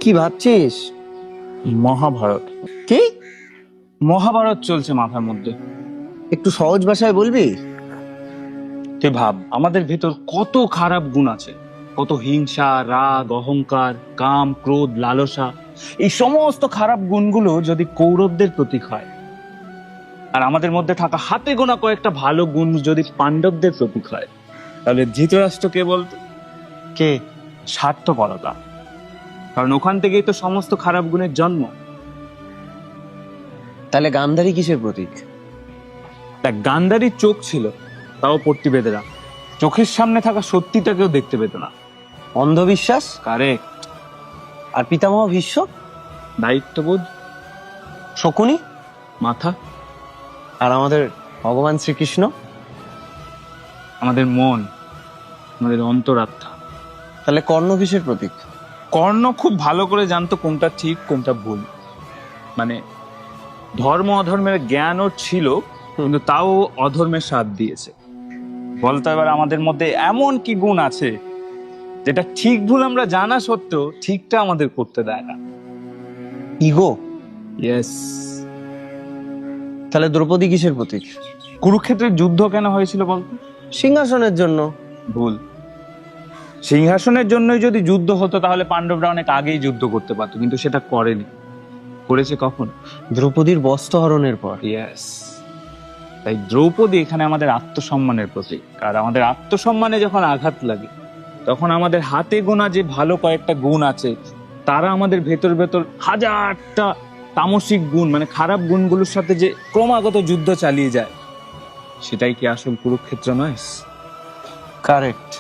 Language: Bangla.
কি ভাবছিস? মহাভারত। কি? মহাভারত চলছে মাথার মধ্যে। একটু সহজ ভাষায় বলবি? তুই ভাব, আমাদের ভেতর কত খারাপ গুণ আছে, কত হিংসা, রাগ, অহংকার, কাম, ক্রোধ, লালসা। এই সমস্ত খারাপ গুণগুলো যদি কৌরবদের প্রতীক হয়, আর আমাদের মধ্যে থাকা হাতে গোনা কয়েকটা ভালো গুণ যদি পাণ্ডবদের প্রতীক হয়, তাহলে ধৃতরাষ্ট্র কে বলতো? কে? স্বার্থপরতা। কারণ ওখান থেকেই তো সমস্ত খারাপ গুণের জন্ম। তাহলে গান্ধারী কিসের প্রতীক? তা গান্ধারীর চোখ ছিল, তাও পট্টি বেঁধে রাখ। চোখের সামনে থাকা সত্যিটাকেও দেখতে পেত না। অন্ধবিশ্বাস। কারেক্ট। আর পিতামহ ভীষ্ম? দায়িত্ববোধ। শকুনি? মাথা। আর আমাদের ভগবান শ্রীকৃষ্ণ? আমাদের মন, আমাদের অন্তরাত্মা। তাহলে কর্ণ কিসের প্রতীক? কর্ণ খুব ভালো করে জানতো কোনটা ঠিক কোনটা ভুল। মানে ধর্ম অধর্মের জ্ঞান ওর ছিল, কিন্তু তাও অধর্মের সাথ দিয়েছে। বলতো এবার আমাদের মধ্যে এমন কি গুণ আছে যেটা ঠিক ভুল আমরা জানা সত্ত্বেও ঠিকটা আমাদের করতে দেয় না? ইগো। ইয়েস। তাহলে দ্রৌপদী কিসের প্রতীক? কুরুক্ষেত্রের যুদ্ধ কেন হয়েছিল বলতো? সিংহাসনের জন্য। ভুল। সিংহাসনের জন্যই যদি যুদ্ধ হতো তাহলে পাণ্ডবরা অনেক আগেই যুদ্ধ করতে পারতো, কিন্তু সেটা করেনি। করেছে কখন? দ্রৌপদীর বস্ত্রহরণের পর। ইয়েস। তাই দ্রৌপদী এখানে আমাদের আত্মসম্মানের প্রতীক। আর আমাদের আত্মসম্মানে যখন আঘাত লাগে, তখন আমাদের হাতে গোনা যে ভালো কয়েকটা গুণ আছে, তারা আমাদের ভেতর ভেতর হাজারটা তামসিক গুণ, মানে খারাপ গুণগুলোর সাথে যে ক্রমাগত যুদ্ধ চালিয়ে যায়, সেটাই কি আসল কুরুক্ষেত্র নয়? কারেক্ট।